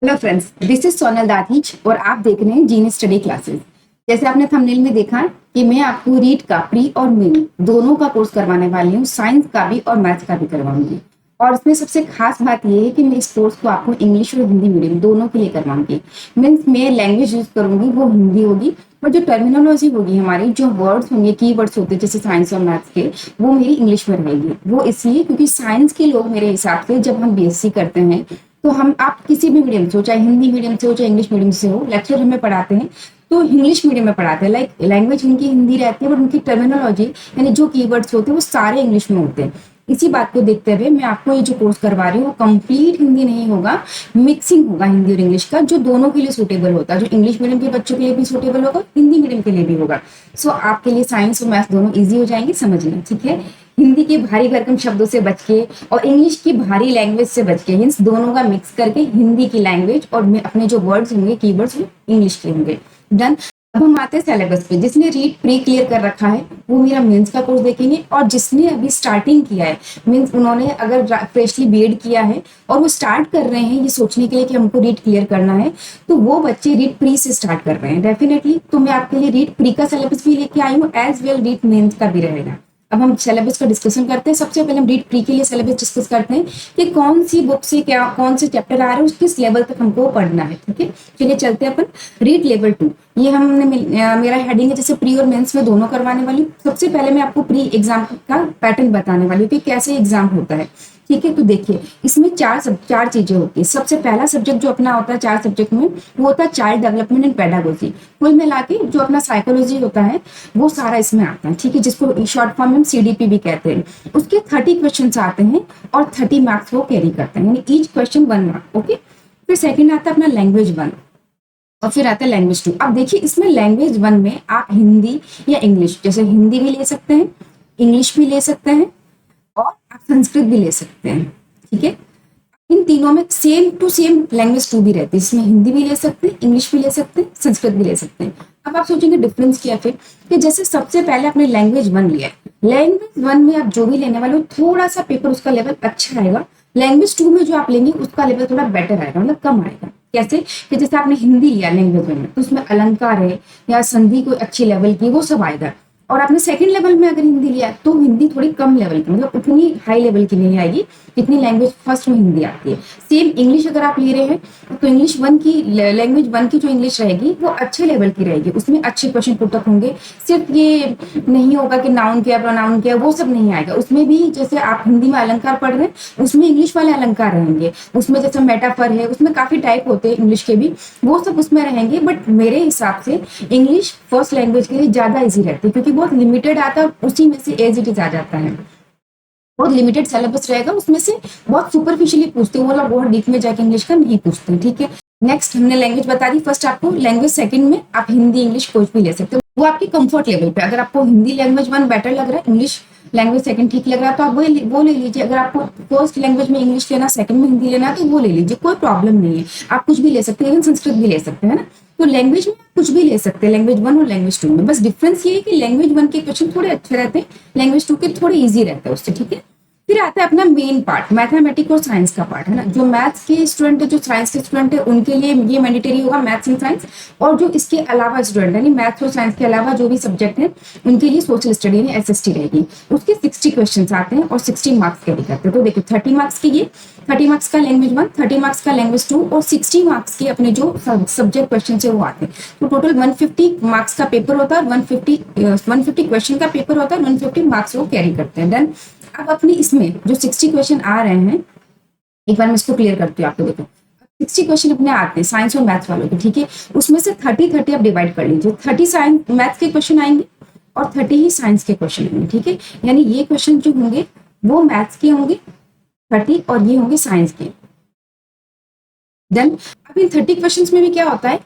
Hello friends, this is Sonal Dadhich और आप देख रहे हैं जीनियस स्टडी क्लासेस। जैसे आपने थंबनेल में देखा कि मैं आपको रीड का प्री और मेन दोनों का कोर्स करवाने वाली हूँ, साइंस का भी और मैथ्स का भी करवाऊंगी। और इसमें सबसे खास बात यह है कि मैं इस कोर्स को आपको इंग्लिश और हिंदी मीडियम दोनों के लिए करवाऊंगी। मीन्स मैं लैंग्वेज यूज करूंगी वो हिंदी होगी, पर जो टर्मिनोलॉजी होगी, हमारी जो वर्ड्स होंगे, की वर्ड्स होते हैं जैसे साइंस और मैथ्स के, वो मेरी इंग्लिश में रहेगी। वो इसलिए क्योंकि साइंस के लोग मेरे हिसाब से जब हम बीएससी करते हैं तो हम आप किसी भी मीडियम से हो, चाहे हिंदी मीडियम से हो चाहे इंग्लिश मीडियम से हो, लेक्चर हमें पढ़ाते हैं तो इंग्लिश मीडियम में पढ़ाते हैं। लाइक लैंग्वेज उनकी हिंदी रहती है, बट उनकी टर्मिनोलॉजी यानी जो कीवर्ड्स होते हैं वो सारे इंग्लिश में होते हैं। इसी बात को देखते हुए मैं आपको ये जो कोर्स करवा रही हूँ वो कंप्लीट हिंदी नहीं होगा, मिक्सिंग होगा हिंदी और इंग्लिश का, जो दोनों के लिए सूटेबल होता है। जो इंग्लिश मीडियम के बच्चों के लिए भी सूटेबल होगा, हिंदी मीडियम के लिए भी होगा। सो आपके लिए साइंस और मैथ्स दोनों ईजी हो जाएंगे समझना, ठीक है। हिंदी के भारी भरकम शब्दों से बच के और इंग्लिश की भारी लैंग्वेज से बच के, हिंस दोनों का मिक्स करके हिंदी की लैंग्वेज और अपने जो वर्ड्स होंगे, कीवर्ड्स, वो इंग्लिश के होंगे। डन। अब हम आते हैं सिलेबस पे। जिसने रीड प्री क्लियर कर रखा है वो मेरा मेंस का कोर्स देखेंगे, और जिसने अभी स्टार्टिंग किया है, मीन्स उन्होंने अगर फ्रेशली बीएड किया है और वो स्टार्ट कर रहे हैं ये सोचने के लिए कि हमको रीड क्लियर करना है, तो वो बच्चे रीड प्री से स्टार्ट कर रहे हैं डेफिनेटली। तो मैं आपके लिए रीड प्री का सिलेबस भी लेके आई हूँ, एज वेल रीड मेंस का भी रहेगा। अब हम सिलेबस का डिस्कशन करते हैं। सबसे पहले हम रीड प्री के लिए सिलेबस डिस्कस करते हैं कि कौन सी बुक से क्या कौन से चैप्टर आ रहे हैं, किस लेवल तक हमको पढ़ना है, ठीक है। चलिए चलते हैं अपन रीड लेवल 2। ये हमने मेरा हेडिंग है जैसे प्री और मेंस में दोनों करवाने वाली हूँ। सबसे पहले मैं आपको प्री एग्जाम का पैटर्न बताने वाली हूँ कि कैसे एग्जाम होता है, ठीक है। तो देखिए इसमें चार चीजें होती है। सबसे पहला सब्जेक्ट जो अपना होता है चार सब्जेक्ट में, वो होता है चाइल्ड डेवलपमेंट एंड पेडागोजी। कुल मिला के जो अपना साइकोलॉजी होता है वो सारा इसमें आता है, ठीक है, जिसको शॉर्ट फॉर्म में सीडीपी भी कहते हैं। उसके 30 क्वेश्चन आते हैं और 30 मार्क्स वो कैरी करते हैं, यानी ईच क्वेश्चन 1 मार्क, ओके। फिर सेकेंड आता है अपना लैंग्वेज 1 और फिर आता है लैंग्वेज 2। अब देखिए इसमें लैंग्वेज 1 में आप हिंदी या इंग्लिश, जैसे हिंदी भी ले सकते हैं, इंग्लिश भी ले सकते हैं और आप संस्कृत भी ले सकते हैं, ठीक है। इन तीनों में सेम टू सेम लैंग्वेज 2 भी रहती है, इसमें हिंदी भी ले सकते हैं, इंग्लिश भी ले सकते हैं, संस्कृत भी ले सकते हैं। अब आप सोचेंगे डिफरेंस क्या फिर, कि जैसे सबसे पहले आपने लैंग्वेज 1 लिया है, लैंग्वेज 1 में आप जो भी लेने वाले हो थोड़ा सा पेपर उसका लेवल अच्छा आएगा। लैंग्वेज 2 में जो आप लेंगे उसका लेवल थोड़ा बेटर आएगा, मतलब कम आएगा। कैसे कि जैसे आपने हिंदी लिया लैंग्वेज 1 में तो उसमें अलंकार है या संधि कोई अच्छी लेवल की, वो सब आएगा। और आपने सेकंड लेवल में अगर हिंदी लिया तो हिंदी थोड़ी कम लेवल की, मतलब उतनी हाई लेवल की नहीं आएगी जितनी लैंग्वेज फर्स्ट में हिंदी आती है। सेम इंग्लिश अगर आप ले रहे हैं तो इंग्लिश 1 की, लैंग्वेज 1 की जो इंग्लिश रहेगी वो अच्छे लेवल की रहेगी, उसमें अच्छे क्वेश्चन पुट अप होंगे। सिर्फ ये नहीं होगा कि नाउन क्या प्रोनाउन क्या, वो सब नहीं आएगा। उसमें भी जैसे आप हिंदी में अलंकार पढ़ रहे हैं उसमें इंग्लिश वाले अलंकार रहेंगे, उसमें जैसे मेटाफर है, उसमें काफी टाइप होते हैं इंग्लिश के भी, वो सब उसमें रहेंगे। बट मेरे हिसाब से इंग्लिश फर्स्ट लैंग्वेज के लिए ज्यादा ईजी रहती है, क्योंकि बहुत लिमिटेड आता है, उसी में से एज इट इज आ जाता है। बहुत लिमिटेड सिलेबस रहेगा, उसमें से बहुत सुपरफिशियली पूछते हैं, वो लोग बहुत डीप में जाके इंग्लिश का नहीं पूछते, ठीक है। नेक्स्ट हमने लैंग्वेज बता दी फर्स्ट आपको। लैंग्वेज सेकंड में आप हिंदी इंग्लिश कोई भी ले सकते हो, वो आपके कंफर्ट लेवल पे। अगर आपको हिंदी लैंग्वेज 1 बेटर लग रहा है, इंग्लिश लैंग्वेज सेकंड ठीक लग रहा है तो आप वो ले लीजिए। अगर आपको फर्स्ट लैंग्वेज में इंग्लिश लेना, सेकंड में हिंदी लेना है तो वो ले लीजिए, कोई प्रॉब्लम नहीं है। आप कुछ भी ले सकते हैं, इवन संस्कृत भी ले सकते हैं ना। तो लैंग्वेज में कुछ भी ले सकते हैं, लैंग्वेज 1 और लैंग्वेज 2 में। बस डिफरेंस ये है कि लैंग्वेज 1 के क्वेश्चन थोड़े अच्छे रहते हैं, लैंग्वेज 2 के थोड़े ईजी रहते हैं उससे, ठीक है। फिर आता है अपना मेन पार्ट, मैथमेटिक्स और साइंस का पार्ट है ना। जो मैथ्स के स्टूडेंट है, जो साइंस के स्टूडेंट है, उनके लिए ये मैंडेटरी होगा मैथ्स एंड साइंस। और जो इसके अलावा स्टूडेंट है, मैथ्स और साइंस के अलावा जो भी सब्जेक्ट है उनके लिए सोशल स्टडी यानी एसएसटी रहेगी। उसके 60 क्वेश्चन आते हैं और 60 मार्क्स कैरी करते हैं। तो देखो 30 मार्क्स के ये, 30 मार्क्स का लैंग्वेज 1, 30 मार्क्स का लैंग्वेज 2 और 60 मार्क्स के अपने जो सब्जेक्ट क्वेश्चन है वो आते हैं। तो टोटल 150 मार्क्स का पेपर होता है, 150 क्वेश्चन का पेपर होता है, 150 मार्क्स वो कैरी करते हैं। डन। अब अपनी इसमें जो 60 क्वेश्चन आ रहे हैं, एक बार मैं इसको क्लियर करती हूँ आपको। देखो 60 क्वेश्चन अपने आते हैं साइंस और मैथ्स वालों के, ठीक है। उसमें से 30 आप डिवाइड कर लीजिए। 30 साइंस मैथ्स के क्वेश्चन आएंगे और 30 ही साइंस के क्वेश्चन आएंगे, ठीक है। यानी ये क्वेश्चन जो होंगे वो मैथ्स के होंगे 30 और ये होंगे साइंस के। देन अब इन 30 क्वेश्चंस में भी क्या होता है,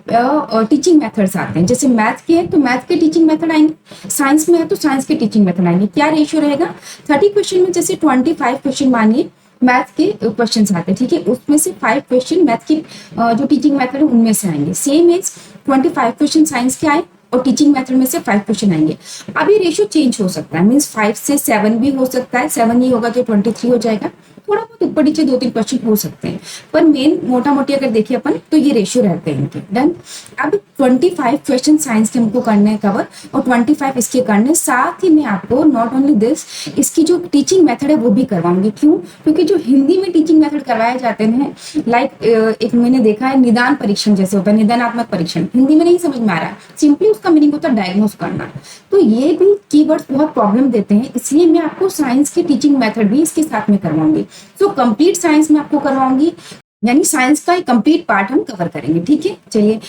टीचिंग मेथड्स आते हैं। जैसे मैथ्स के हैं तो मैथ्स के टीचिंग मेथड आएंगे, साइंस में है तो साइंस के टीचिंग मेथड आएंगे। क्या रेशियो रहेगा, 30 क्वेश्चन में जैसे 25 क्वेश्चन मानिए मैथ्स के क्वेश्चन आते हैं, ठीक है। उसमें से 5 क्वेश्चन मैथ्स की जो टीचिंग मेथड है उनमें से आएंगे। सेम एज 25 क्वेश्चन साइंस के आए और टीचिंग मेथड में से 5 क्वेश्चन आएंगे। अब ये रेशियो चेंज हो सकता है, मीन्स 5 से 7 भी हो सकता है, 7 ही होगा तो 23 हो जाएगा। थोड़ा बहुत ऊपर नीचे 2-3 क्वेश्चन हो सकते हैं, पर मेन मोटा मोटी अगर देखिए अपन तो ये रेशियो रहते हैं इनके। डन। अब 25 क्वेश्चन साइंस के हमको करने हैं कवर, और 25 इसके करने, साथ ही मैं आपको नॉट ओनली दिस, इसकी जो टीचिंग मेथड है वो भी करवाऊंगी। क्यों? क्योंकि जो हिंदी में टीचिंग मेथड करवाए जाते हैं, लाइक एक मैंने देखा है निदान परीक्षण जैसे होता है, निदानात्मक परीक्षण, हिंदी में नहीं समझ में आ रहा है, सिंपली उसका मीनिंग होता है डायग्नोस करना। तो ये भी कीवर्ड्स बहुत प्रॉब्लम देते हैं, इसलिए मैं आपको साइंस की टीचिंग मेथड भी इसके साथ में करवाऊंगी। सो कंप्लीट साइंस में आपको करवाऊंगी, यानी साइंस का एक कंप्लीट पार्ट हम कवर करेंगे। ठीक है, चलिए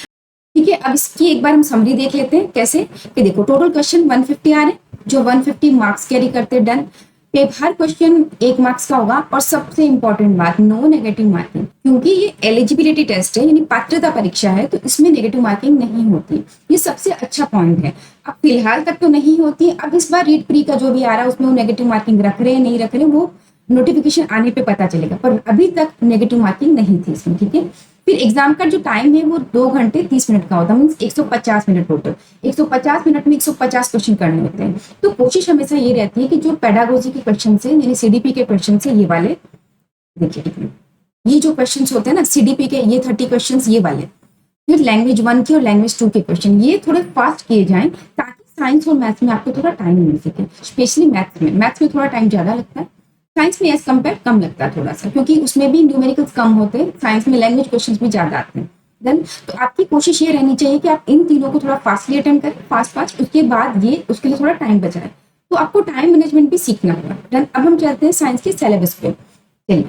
ठीक है। अब इसकी एक बार हम समरी देख लेते हैं कैसे, कि देखो टोटल क्वेश्चन 150 आ रहे हैं, जो 150 मार्क्स कैरी करते हैं। डन। हर क्वेश्चन 1 मार्क्स का होगा, और सबसे इंपॉर्टेंट बात, नो नेगेटिव मार्किंग, क्योंकि ये एलिजिबिलिटी टेस्ट है, यानी पात्रता परीक्षा है, तो इसमें नेगेटिव मार्किंग नहीं होती। ये सबसे अच्छा पॉइंट है। अब फिलहाल तक तो नहीं होती, अब इस बार रीट प्री का जो भी आ रहा है उसमें वो नेगेटिव मार्किंग रख रहे हैं नहीं रख रहे हैं, वो नोटिफिकेशन आने पे पता चलेगा, पर अभी तक नेगेटिव मार्किंग नहीं थी इसमें। ठीक है। फिर एग्जाम का जो टाइम है वो 2 घंटे 30 मिनट का होता है, मीन्स 150 मिनट टोटल। 150 मिनट में 150 क्वेश्चन करने होते हैं। तो कोशिश हमेशा ये रहती है कि जो पेडागोजी के क्वेश्चन से, यानी सीडीपी के क्वेश्चन से, ये वाले देखिए, ये जो क्वेश्चन होते हैं ना सीडीपी के, ये 30 क्वेश्चन ये वाले, फिर लैंग्वेज 1 के और लैंग्वेज 2 के क्वेश्चन, ये थोड़े फास्ट किए जाएं, ताकि साइंस और मैथ्स में आपको थोड़ा टाइम मिल सके। स्पेशली मैथ्स में थोड़ा टाइम ज्यादा लगता है, साइंस में एज कंपेयर कम लगता है थोड़ा सा, क्योंकि उसमें भी न्यूमेरिकल्स कम होते हैं, साइंस में लैंग्वेज क्वेश्चंस भी ज्यादा आते हैं। देन तो आपकी कोशिश ये रहनी चाहिए कि आप इन तीनों को थोड़ा फास्टली अटेंड करें, फास्ट, उसके बाद ये उसके लिए थोड़ा टाइम बचाए। तो आपको टाइम मैनेजमेंट भी सीखना होगा। देन अब हम चलते हैं साइंस के सिलेबस पे। चलिए,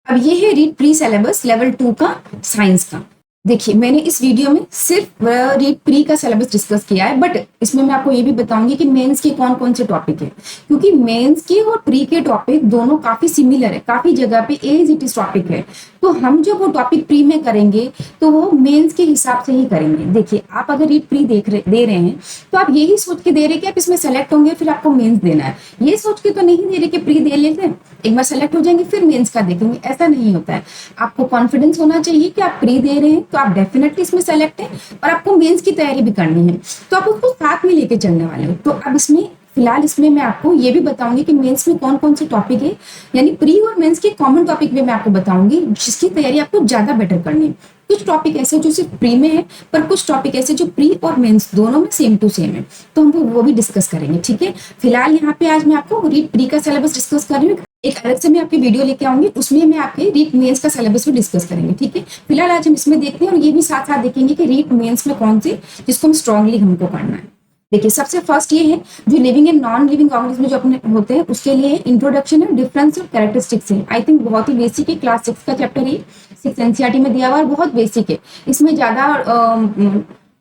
अब ये है रीड प्री सिलेबस लेवल 2 का साइंस का। देखिए, मैंने इस वीडियो में सिर्फ रीड प्री का सिलेबस डिस्कस किया है, बट इसमें मैं आपको ये भी बताऊंगी कि मेंस के कौन कौन से टॉपिक है, क्योंकि मेंस के और प्री के टॉपिक दोनों काफी सिमिलर है, काफी जगह पे एज इट इज टॉपिक है। तो हम जब वो टॉपिक प्री में करेंगे तो वो मेंस के हिसाब से ही करेंगे। देखिए, आप अगर रीड प्री दे रहे हैं तो आप यही सोच के दे रहे कि आप इसमें सेलेक्ट होंगे फिर आपको मेंस देना है, ये सोच के तो नहीं दे रहे कि प्री दे लेते हैं, एक बार सेलेक्ट हो जाएंगे फिर मेंस का देखेंगे, ऐसा नहीं होता है। आपको कॉन्फिडेंस होना चाहिए कि आप प्री दे रहे हैं तो आप डेफिनेटली इसमें सेलेक्ट है, और आपको मेंस की तैयारी भी करनी है, तो आप उसको साथ में लेके चलने वाले हो। तो अब इसमें फिलहाल इसमें मैं आपको ये भी बताऊंगी कि मेंस में कौन कौन से टॉपिक है, यानी प्री और मेंस के कॉमन टॉपिक भी मैं आपको बताऊंगी, जिसकी तैयारी आपको ज्यादा बेटर करनी है। कुछ टॉपिक ऐसे जो सिर्फ प्री में है, पर कुछ टॉपिक ऐसे जो प्री और मेंस दोनों में सेम टू सेम है, तो हम वो भी डिस्कस करेंगे। ठीक है, फिलहाल यहाँ पे आज मैं आपको रीड प्री का सिलेबस डिस्कस कर रही हूँ, एक अलग से मैं आपकी वीडियो लेके आऊंगी, उसमें मैं आपके रीड मेंस का सिलेबस भी डिस्कस करेंगे। ठीक है, फिलहाल आज हम इसमें देखते हैं, और ये भी साथ साथ देखेंगे कि रीड मेंस में कौन से जिसको हम स्ट्रांगली हमको करना है। देखिए, सबसे फर्स्ट ये है जो living and non living organism जो अपने होते हैं उसके लिए इंट्रोडक्शन है, डिफरेंस और कैरेक्टरिस्टिक्स है। आई थिंक बहुत ही बेसिक है, क्लास 6 का चैप्टर है, 6 एनसीईआरटी में दिया हुआ है, बहुत बेसिक है, इसमें ज्यादा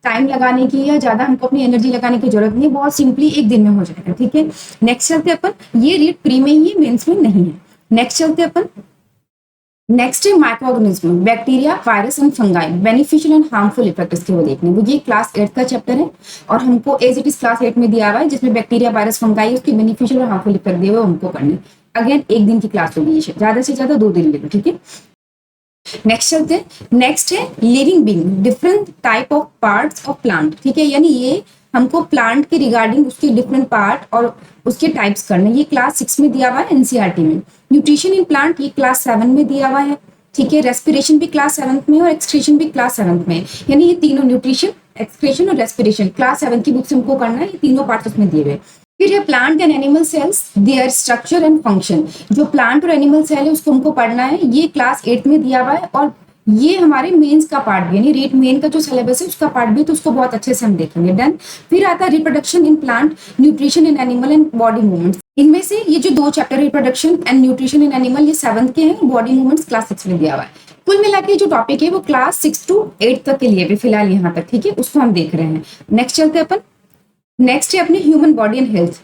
टाइम लगाने की या ज्यादा हमको अपनी एनर्जी लगाने की जरूरत नहीं है, बहुत सिंपली एक दिन में हो जाएगा। ठीक है, नेक्स्ट चलते अपन, ये रीड प्री में ही मेंस में नहीं है। नेक्स्ट चलते अपन, नेक्स्ट है micro organism, bacteria, virus and fungi, beneficial and harmful effect इसके वो देखने, वो ये क्लास 8 का चैप्टर है, और हमको एज इट इज क्लास 8 में दिया हुआ है, जिसमें बैक्टीरिया, वायरस, फंगाई, उसके बेनिफिशियल और हार्मफुल इफेक्ट दिए हुए हमको करने। अगेन एक दिन की क्लास होगी, ज्यादा से ज्यादा 2 दिन ले लो। ठीक है, नेक्स्ट चलते हैं, नेक्स्ट है living being, different type of parts of plant. ठीक है, यानी ये हमको प्लांट के रिगार्डिंग उसके डिफरेंट पार्ट और उसके टाइप्स करने, ये क्लास 6 में दिया हुआ है एनसीईआरटी में। न्यूट्रिशन इन प्लांट ये क्लास 7 में दिया हुआ है। ठीक है, रेस्पिरेशन भी क्लास 7 में और एक्सक्रीशन भी क्लास 7 में, यानी ये तीनों न्यूट्रिशन, एक्सक्रीशन और रेस्पिरेशन क्लास 7 की बुक से हमको करना है, ये तीनों पार्ट्स उसमें दिए हुए। फिर ये plant and animal cells, there structure and function, जो प्लांट और एनिमल सेल है उसको हमको पढ़ना है, ये क्लास 8 में दिया हुआ है, और ये हमारे मेंस का पार्ट भी, यानी रीड मेन का जो सिलेबस है उसका पार्ट भी, तो उसको बहुत अच्छे से हम देखेंगे। डन। फिर आता है reproduction in plant, nutrition in animal and body movements. इनमें से ये जो 2 chapter reproduction and nutrition in animal ये 7th के हैं, बॉडी मूवमेंट्स क्लास 6 में दिया हुआ है। कुल मिला के जो टॉपिक है वो क्लास 6 to 8 तक के लिए भी फिलहाल यहाँ तक। ठीक है, उसको हम देख रहे हैं। नेक्स्ट चलते हैं अपन, नेक्स्ट है अपने ह्यूमन बॉडी एंड हेल्थ।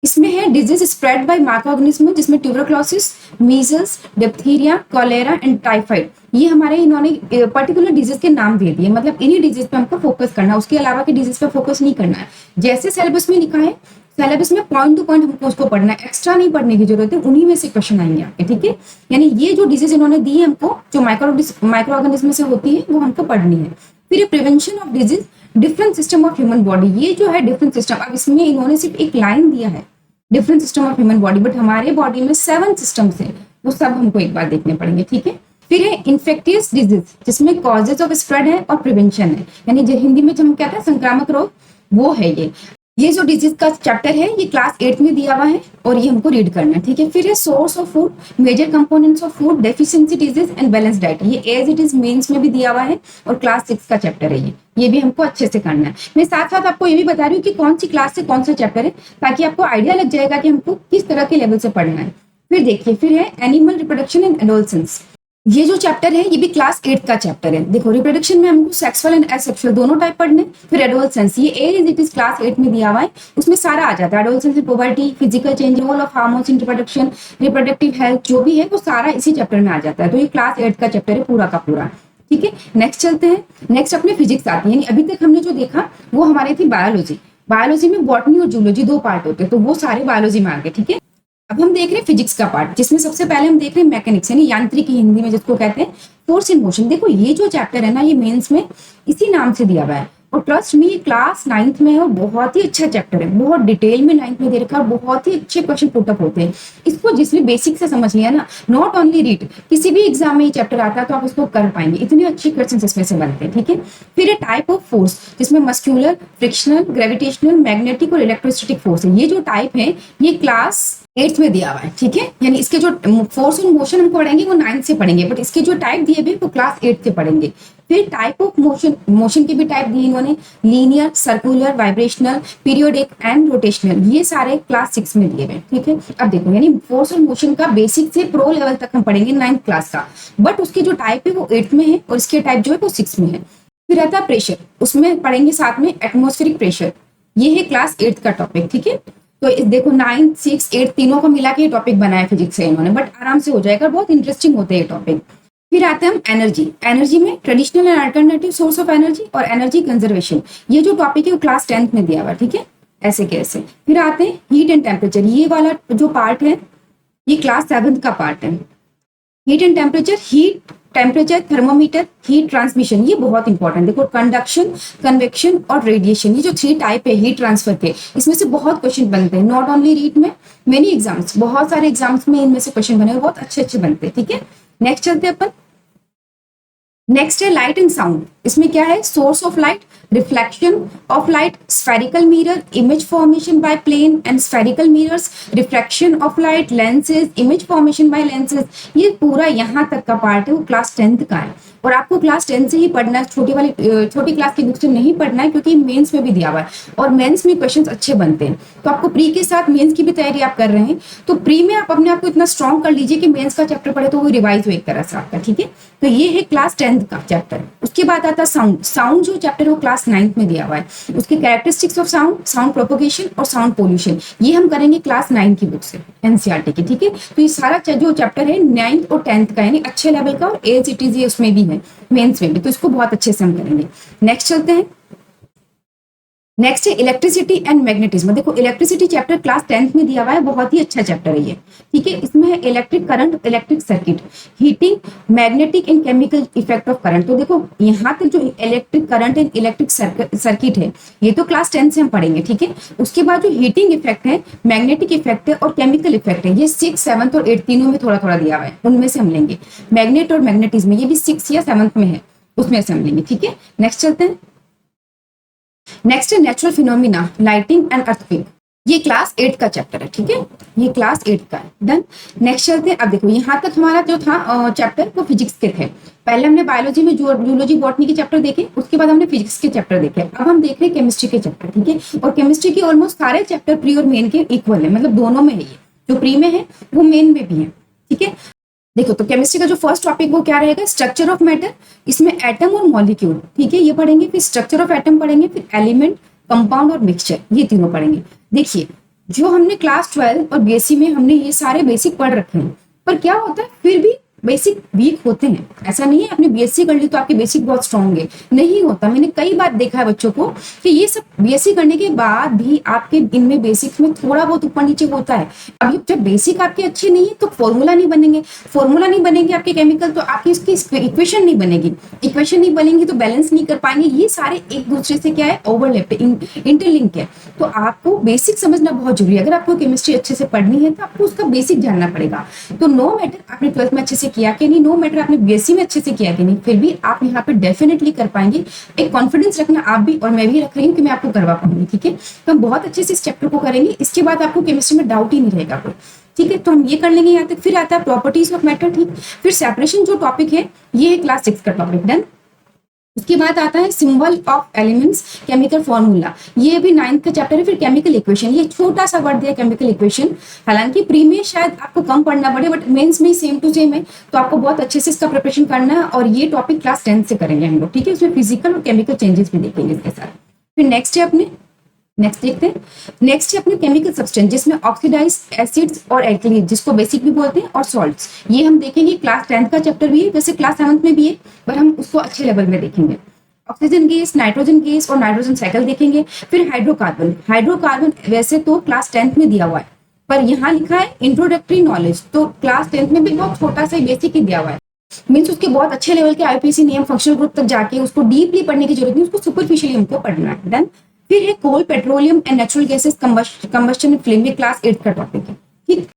इसमें है disease spread by micro organism, जिसमें tuberculosis, measles, diphtheria, cholera and typhoid, ये हमारे इन्होंने पर्टिकुलर डिजीज के नाम दे दिए, मतलब इन्हीं डिजीज पे हमको फोकस करना है, उसके अलावा के डिजीज पे फोकस नहीं करना है। जैसे सिलेबस में लिखा है, सिलेबस में पॉइंट टू पॉइंट हमको उसको पढ़ना है, एक्स्ट्रा नहीं पढ़ने की जरूरत है, उन्हीं में से क्वेश्चन आएंगे आपके। ठीक है, यानी ये जो डिजीज इन्होंने दी है हमको, जो माइक्रो ऑर्गेनिज्म से होती है, वो हमको पढ़नी है। फिर prevention of disease, different system of human body, ये जो है डिफरेंट सिस्टम, अब इसमें इन्होंने सिर्फ एक लाइन दिया है, different system of human body, but हमारे बॉडी में 7 सिस्टम्स है, वो सब हमको एक बार देखने पड़ेंगे, ठीक है। फिर है इन्फेक्टियस डिजीज, जिसमें कॉजेज ऑफ स्प्रेड है और प्रिवेंशन है, यानी जो हिंदी में जो हम कहते हैं संक्रामक रोग, वो है ये जो डिजीज का चैप्टर है ये क्लास 8 में दिया हुआ है और ये हमको रीड करना है, ठीक है। फिर है source of food, major components of food, deficiency disease and balance diet, ये एज इट इज मेंस में भी दिया हुआ है और क्लास 6 का चैप्टर है ये भी हमको अच्छे से करना है। मैं साथ साथ आपको ये भी बता रही हूँ कि कौन सी क्लास से कौन सा चैप्टर है, ताकि आपको आइडिया लग जाएगा कि हमको किस तरह के लेवल से पढ़ना है। फिर देखिए, फिर है एनिमल रिप्रोडक्शन एंड एडोलसेंस, ये जो चैप्टर है ये भी क्लास 8 का चैप्टर है। देखो, रिप्रोडक्शन में हमको सेक्सुअल एंड एसेक्सुअल दोनों टाइप पढ़ने। फिर एडोलसेंस, ये एज इट इज क्लास 8 में दिया हुआ है, उसमें सारा आ जाता है। Adolescence, puberty, physical change, role of hormones in reproduction, reproductive health, जो भी है वो सारा इसी चैप्टर में आ जाता है। तो ये क्लास 8 का चैप्टर है पूरा का पूरा, ठीक है। नेक्स्ट चलते हैं, नेक्स्ट अपने फिजिक्स आती है, यानी अभी तक हमने जो देखा वो हमारी थी बायोलॉजी। बायोलॉजी में बॉटनी और जूलॉजी 2 पार्ट होते हैं, तो वो सारे बायोलॉजी में आ गए, ठीक है। अब हम देख रहे हैं फिजिक्स का पार्ट, जिसमें सबसे पहले हम देख रहे हैं मैकेनिक्स, यानी यांत्रिकी हिंदी में जिसको कहते हैं, फोर्स इन मोशन। देखो, ये जो चैप्टर है ना, ये मेंस में इसी नाम से दिया हुआ है और ट्रस्ट में ये क्लास 9th में है और बहुत ही अच्छा चैप्टर है, बहुत डिटेल में 9th में दे रखा है, बहुत ही अच्छे क्वेश्चन पुटअप होते हैं। इसको जिसने बेसिक से समझ लिया ना, नॉट ओनली रीड, किसी भी एग्जाम में ये चैप्टर आता है तो आप उसको कर पाएंगे, इतने अच्छे क्वेश्चन इसमें से बनते हैं, ठीक है। फिर है टाइप ऑफ फोर्स, जिसमें मस्क्यूलर, फ्रिक्शनल, ग्रेविटेशनल, मैग्नेटिक और इलेक्ट्रोस्टैटिक फोर्स है। ये जो टाइप है ये क्लास 8th में दिया हुआ है, ठीक है। यानी इसके जो फोर्स इन मोशन हम पढ़ेंगे वो 9th से पढ़ेंगे, बट इसके जो टाइप दिए हुए वो क्लास 8th से पढ़ेंगे। फिर टाइप ऑफ मोशन, मोशन के भी टाइप दिए इन्होंने, linear, circular, vibrational, periodic and rotational, ये सारे क्लास 6 में दिए हुए, ठीक है। अब देखो, यानी फोर्स और मोशन का बेसिक से प्रो लेवल तक हम पढ़ेंगे 9th क्लास का, बट उसके जो टाइप है वो 8th में है और इसके टाइप जो है वो 6 में है। फिर रहता है प्रेशर, उसमें पढ़ेंगे साथ में एटमॉस्फेरिक प्रेशर, ये है क्लास 8th का टॉपिक, ठीक है। तो देखो 9, 6, 8 तीनों को मिला के टॉपिक बनाया फिजिक्स से इन्होंने, बट आराम से हो जाएगा, बहुत इंटरेस्टिंग होते हैं ये टॉपिक। फिर आते हैं हम एनर्जी, एनर्जी में traditional and alternative source of energy और एनर्जी कंजर्वेशन, ये जो टॉपिक है वो क्लास 10th में दिया हुआ, ठीक है, ऐसे कैसे। फिर आते हैं हीट एंड टेम्परेचर, ये वाला जो पार्ट है ये क्लास 7th का पार्ट है। Heat and temperature, heat temperature, thermometer, heat transmission, ये बहुत इंपॉर्टेंट। देखो, कंडक्शन, कन्वेक्शन और रेडिएशन, ये जो 3 टाइप है हीट ट्रांसफर के, इसमें से बहुत क्वेश्चन बनते हैं, नॉट ओनली रीट में, मेनी एग्जाम्स, बहुत सारे एग्जाम्स में इनमें से क्वेश्चन बने और बहुत अच्छे बनते हैं, ठीक है। नेक्स्ट चलते हैं अपन, नेक्स्ट है लाइट एंड साउंड, इसमें क्या है, source of light, reflection of light, spherical mirror, image formation by plane and spherical mirrors, refraction of light, lenses, image formation by lenses, ये पूरा यहाँ तक का पार्ट है वो क्लास 10th का है और आपको क्लास 10 से ही पढ़ना है, छोटी क्लास की बुक से नहीं पढ़ना है, क्योंकि मेंस में भी दिया हुआ है और मेंस में क्वेश्चंस अच्छे बनते हैं। तो आपको प्री के साथ मेंस की भी तैयारी आप कर रहे हैं, तो प्री में आप अपने आप को इतना स्ट्रॉन्ग कर लीजिए कि मेंस का चैप्टर पढ़े तो वो रिवाइज हो एक तरह से आपका, ठीक है। तो ये है क्लास 10th का चैप्टर। उसके बाद आता है साउंड, साउंड जो चैप्टर है वो क्लास 9th में दिया हुआ है, उसके characteristics of sound, sound propagation और साउंड पोल्यूशन, ये हम करेंगे क्लास 9 की बुक से, एनसीईआरटी की, ठीक है। तो ये सारा जो चैप्टर है 9th और 10th का, यानी अच्छे लेवल का, और एसीटीज ये उसमें भी है, मेंस में भी, तो इसको बहुत अच्छे से हम करेंगे। नेक्स्ट चलते हैं, नेक्स्ट है इलेक्ट्रिसिटी एंड मैग्नेटिज्म। देखो, इलेक्ट्रिसिटी चैप्टर क्लास 10th में दिया हुआ है, बहुत ही अच्छा चैप्टर है ये, ठीक है। इसमें है electric current, electric circuit, heating, magnetic and chemical effect of current. तो देखो, यहाँ तक जो electric current and electric circuit है ये तो क्लास 10 से हम पढ़ेंगे, ठीक है। उसके बाद जो हीटिंग इफेक्ट है, मैग्नेटिक इफेक्ट है और केमिकल इफेक्ट है, ये 6, 7th और 8th तीनों में थोड़ा थोड़ा दिया हुआ है, उनमें से हम लेंगे। मैग्नेट और मैग्नेटिज्म ये भी 6 या 7th में है, उसमें से हम लेंगे, ठीक है। नेक्स्ट चलते हैं, नेक्स्ट है natural phenomena, lighting and earthquake, ये क्लास 8 का चैप्टर है, ठीक है, ये क्लास 8 का है। डन। नेक्स्ट चलते हैं, अब देखो यहाँ तक हमारा जो था चैप्टर वो फिजिक्स के थे। पहले हमने बायोलॉजी में जूलॉजी बॉटनी के चैप्टर देखे, उसके बाद हमने फिजिक्स के चैप्टर देखे, अब हम देख रहे हैं केमिस्ट्री के चैप्टर, ठीक है। और केमिस्ट्री के ऑलमोस्ट सारे चैप्टर प्री और मेन के इक्वल है, मतलब दोनों में है, ये जो प्री में है वो मेन में भी है, ठीक है। देखो, तो केमिस्ट्री का जो फर्स्ट टॉपिक वो क्या रहेगा, स्ट्रक्चर ऑफ मैटर, इसमें एटम और मॉलिक्यूल, ठीक है, ये पढ़ेंगे। फिर स्ट्रक्चर ऑफ एटम पढ़ेंगे, फिर एलिमेंट, कंपाउंड और मिक्सचर, ये तीनों पढ़ेंगे। देखिए, जो हमने क्लास 12 और बीएससी में हमने ये सारे बेसिक पढ़ रखे हैं, पर क्या होता है फिर भी बेसिक वीक होते हैं। ऐसा नहीं है आपने बीएससी कर ली तो आपके बेसिक बहुत स्ट्रांग है, नहीं होता। मैंने कई बार देखा है बच्चों को कि ये सब बीएससी करने के बाद भी आपके इनमें बेसिक्स में थोड़ा बहुत ऊपर नीचे होता है। अभी जब बेसिक आपके अच्छे नहीं है तो फॉर्मूला नहीं बनेंगे, फॉर्मूला नहीं बनेंगे आपके केमिकल तो आपकी इसकी इक्वेशन नहीं बनेगी, इक्वेशन नहीं बनेगी तो बैलेंस नहीं कर पाएंगे। ये सारे एक दूसरे से क्या है, ओवरलैप, इंटरलिंक है। तो आपको बेसिक समझना बहुत जरूरी है। अगर आपको केमिस्ट्री अच्छे से पढ़नी है तो आपको उसका बेसिक जानना पड़ेगा। तो नो मैटर आपने 12th में अच्छे से किया कि नहीं, नो मैटर आपने बीएससी में अच्छे से किया कि नहीं, फिर भी आप यहाँ पे डेफिनेटली कर पाएंगे। एक कॉन्फिडेंस रखना आप भी और मैं भी रख रही हूँ कि मैं आपको करवा पाऊंगी। ठीक है, तो हम बहुत अच्छे से इस चैप्टर को करेंगे, इसके बाद आपको केमिस्ट्री में डाउट ही नहीं रहेगा कोई। ठीक है, तो हम ये कर लेंगे यहाँ तक। फिर आता है प्रॉपर्टीज ऑफ मैटर। ठीक, फिर सेपरेशन जो टॉपिक है ये है क्लास 6 का टॉपिक, डन। उसके बाद आता है symbol of elements, chemical formula, ये भी 9th का चैप्टर है। फिर केमिकल इक्वेशन, ये छोटा सा वर्ड दिया केमिकल इक्वेशन, हालांकि प्री में शायद आपको कम पढ़ना पड़े बट मेंस में सेम टू सेम है, तो आपको बहुत अच्छे से इसका प्रिपरेशन करना है। और ये टॉपिक क्लास 10 से करेंगे हम लोग। ठीक है, उसमें फिजिकल और केमिकल चेंजेस भी देखेंगे इसके साथ। फिर नेक्स्ट है अपने, नेक्स्ट देखते हैं, नेक्स्ट है अपने केमिकल सब्सटेंस, जिसमें ऑक्सीडाइज्ड एसिड्स और एल्कलीन, जिसको बेसिक भी बोलते हैं, और सॉल्ट्स, ये हम देखेंगे। क्लास 10th का चैप्टर भी है, वैसे क्लास 7th में भी है पर हम उसको अच्छे लेवल में देखेंगे। ऑक्सीजन गैस, नाइट्रोजन गैस और नाइट्रोजन साइकिल देखेंगे। फिर हाइड्रोकार्बन, हाइड्रोकार्बन वैसे तो क्लास 10th में दिया हुआ है पर यहाँ लिखा है इंट्रोडक्टरी नॉलेज, तो क्लास 10th में भी बहुत छोटा सा बेसिक ही दिया हुआ है। मीन्स उसके बहुत अच्छे लेवल के आईपीसी नियम, फंक्शनल ग्रुप तक जाके उसको डीपली पढ़ने की जरूरत नहीं, उसको सुपरफिशियली हमको पढ़ना है। डन। फिर है coal, petroleum and natural gases, combustion flame, ये क्लास 8 का टॉपिक है। ठीक,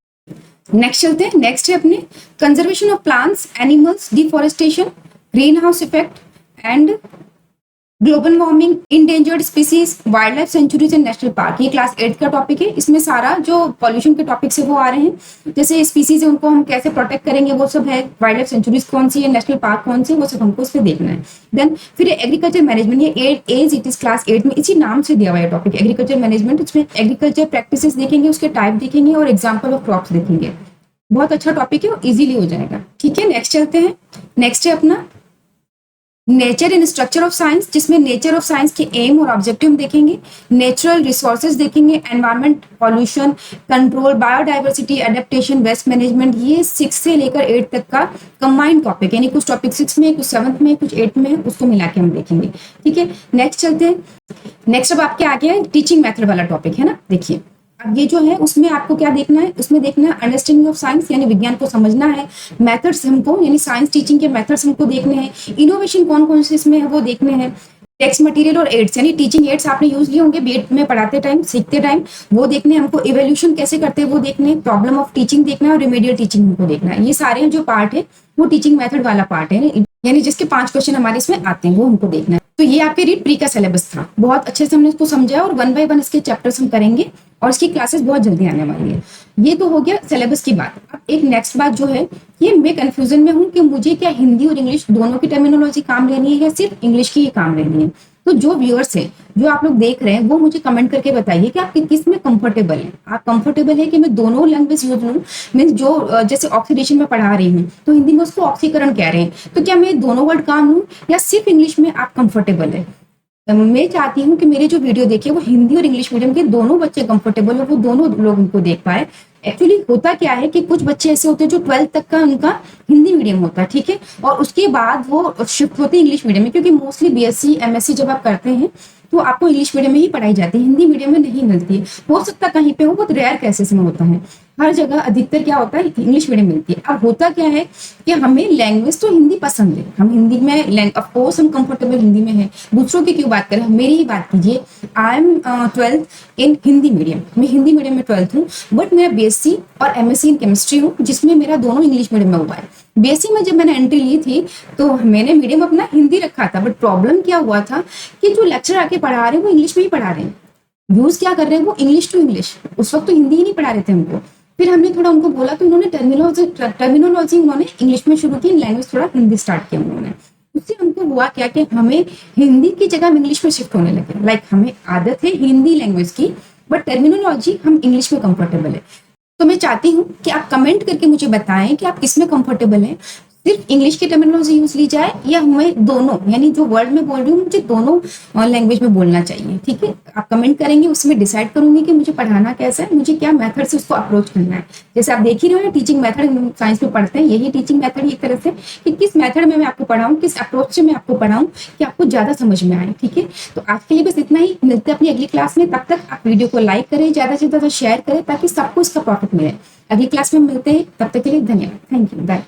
नेक्स्ट चलते हैं। नेक्स्ट है अपने conservation of plants, animals, deforestation, green house effect and global warming, endangered species, wild life sanctuaries and national park, ये क्लास 8 का टॉपिक है। इसमें सारा जो पॉल्यूशन के टॉपिक्स है वो आ रहे हैं, जैसे स्पीसीज है उनको हम कैसे प्रोटेक्ट करेंगे वो सब है, वाइल्ड लाइफ सेंचुरीज कौन सी है, नेशनल पार्क कौन सी है, वो सब हमको इस पे देखना है। देन फिर एग्रीकल्चर मैनेजमेंट, ये एज इट इज क्लास 8 में इसी नाम से दिया हुआ है टॉपिक, एग्रीकल्चर मैनेजमेंट। इसमें एग्रीकल्चर प्रैक्टिसेस देखेंगे, उसके टाइप देखेंगे और एग्जाम्पल ऑफ क्रॉप्स देखेंगे। बहुत अच्छा टॉपिक है और इजीली हो जाएगा। ठीक है, नेक्स्ट चलते हैं। नेक्स्ट है अपना nature and structure of science, जिसमें नेचर ऑफ साइंस के एम और ऑब्जेक्टिव देखेंगे, नेचुरल रिसोर्सेज देखेंगे, environment, pollution control, biodiversity, adaptation, waste management, ये 6 से लेकर 8 तक का कंबाइंड टॉपिक है, यानी कुछ टॉपिक 6 में, कुछ 7th में, कुछ 8th में है, उसको मिला के हम देखेंगे। ठीक है, नेक्स्ट चलते हैं। नेक्स्ट अब आपके आगे है टीचिंग मेथड वाला टॉपिक है ना। देखिए अब ये जो है उसमें आपको क्या देखना है, उसमें देखना है अंडरस्टैंडिंग ऑफ साइंस, यानी विज्ञान को समझना है, मेथड्स हमको यानी साइंस टीचिंग के मेथड्स हमको देखने हैं, इनोवेशन कौन कौन से इसमें है वो देखने हैं, टेक्स्ट मटेरियल और एड्स यानी टीचिंग एड्स आपने यूज लिए होंगे बीएड में पढ़ाते टाइम, सीखते टाइम, वो देखने हैं हमको, इवोल्यूशन कैसे करते हैं वो देखने, प्रॉब्लम ऑफ टीचिंग देखना है और रिमेडियल टीचिंग हमको देखना है। ये सारे जो पार्ट है वो टीचिंग मेथड वाला पार्ट है, यानी जिसके 5 क्वेश्चन हमारे इसमें आते हैं वो हमको देखना है। तो ये आपके रीड प्री का सिलेबस था, बहुत अच्छे से हमने इसको समझा और 1 बाय 1 इसके चैप्टर्स हम करेंगे और इसकी क्लासेस बहुत जल्दी आने वाली है। ये तो हो गया सिलेबस की बात। अब एक नेक्स्ट बात जो है, ये मैं कंफ्यूजन में हूँ कि मुझे क्या हिंदी और इंग्लिश दोनों की टर्मिनोलॉजी काम लेनी है या सिर्फ इंग्लिश की ही काम लेनी है। तो जो व्यूअर्स है, जो आप लोग देख रहे हैं, वो मुझे कमेंट करके बताइए कि आप किस में कंफर्टेबल हैं। आप कंफर्टेबल है कि मैं दोनों लैंग्वेज यूज लूँ, मीन्स जो जैसे ऑक्सीडेशन में पढ़ा रही हूँ तो हिंदी में उसको ऑक्सीकरण कह रहे हैं, तो क्या मैं दोनों वर्ड काम लूँ या सिर्फ इंग्लिश में आप कंफर्टेबल है। मैं चाहती हूँ कि मेरे जो वीडियो देखे वो हिंदी और इंग्लिश मीडियम के दोनों बच्चे कंफर्टेबल हो, वो दोनों लोग उनको देख पाए। एक्चुअली होता क्या है कि कुछ बच्चे ऐसे होते हैं जो 12th तक का उनका हिंदी मीडियम होता है, ठीक है, और उसके बाद वो शिफ्ट होते हैं इंग्लिश मीडियम में, क्योंकि मोस्टली बीएससी एमएससी जब आप करते हैं तो आपको इंग्लिश मीडियम में ही पढ़ाई जाती है, हिंदी मीडियम में नहीं मिलती है। हो सकता कहीं पे हो, बहुत रेयर केसेस में होता है, हर जगह अधिकतर क्या होता है इंग्लिश मीडियम मिलती है। अब होता क्या है कि हमें लैंग्वेज तो हिंदी पसंद है, हम हिंदी में ऑफ कोर्स हम कंफर्टेबल हिंदी में है, दूसरों की क्यों बात करें, मेरी ही बात कीजिए। I am 12th in Hindi medium, मैं हिंदी मीडियम में 12th हूँ, बट मेरा बीएससी और एमएससी इन केमिस्ट्री हूँ जिसमें मेरा दोनों इंग्लिश मीडियम में हुआ है। बीएससी में जब मैंने एंट्री ली थी तो मैंने मीडियम अपना हिंदी रखा था, बट प्रॉब्लम क्या हुआ था कि जो लेक्चर आके पढ़ा रहे हैं वो इंग्लिश में ही पढ़ा रहे हैं, यूज क्या कर रहे हैं वो इंग्लिश टू इंग्लिश, उस वक्त तो हिंदी ही नहीं पढ़ा रहे थे हमको। फिर हमने थोड़ा उनको बोला तो उन्होंने टर्मिनोलॉजी उन्होंने इंग्लिश में शुरू की, लैंग्वेज थोड़ा हिंदी स्टार्ट किया उन्होंने। उससे हमको हुआ क्या कि हमें हिंदी की जगह हम इंग्लिश में शिफ्ट होने लगे। लाइक हमें आदत है हिंदी लैंग्वेज की, बट टर्मिनोलॉजी हम इंग्लिश में कंफर्टेबल है। तो मैं चाहती हूँ कि आप कमेंट करके मुझे बताएं कि आप किस में कंफर्टेबल हैं, सिर्फ इंग्लिश की टर्मिनोलॉजी यूज ली जाए या हमें दोनों, यानी जो वर्ड में बोल रही हूँ मुझे दोनों लैंग्वेज में बोलना चाहिए, ठीक है। आप कमेंट करेंगे, उसमें डिसाइड करूंगी कि मुझे पढ़ाना कैसा है, मुझे क्या मेथड से उसको अप्रोच करना है। जैसे आप देख ही रहे हो टीचिंग मेथड साइंस में पढ़ते हैं, यही टीचिंग मेथड एक तरह से कि किस मेथड में मैं आपको पढ़ाऊँ, किस अप्रोच से मैं आपको पढ़ाऊँ कि आपको ज्यादा समझ में आए, ठीक है। तो आज के लिए बस इतना ही, मिलते हैं अपनी अगली क्लास में। तब तक आप वीडियो को लाइक करें, ज्यादा से ज्यादा शेयर करें ताकि सबको इसका प्रॉफिट मिले। अगली क्लास में मिलते हैं, तब तक के लिए धन्यवाद, थैंक यू, बाय।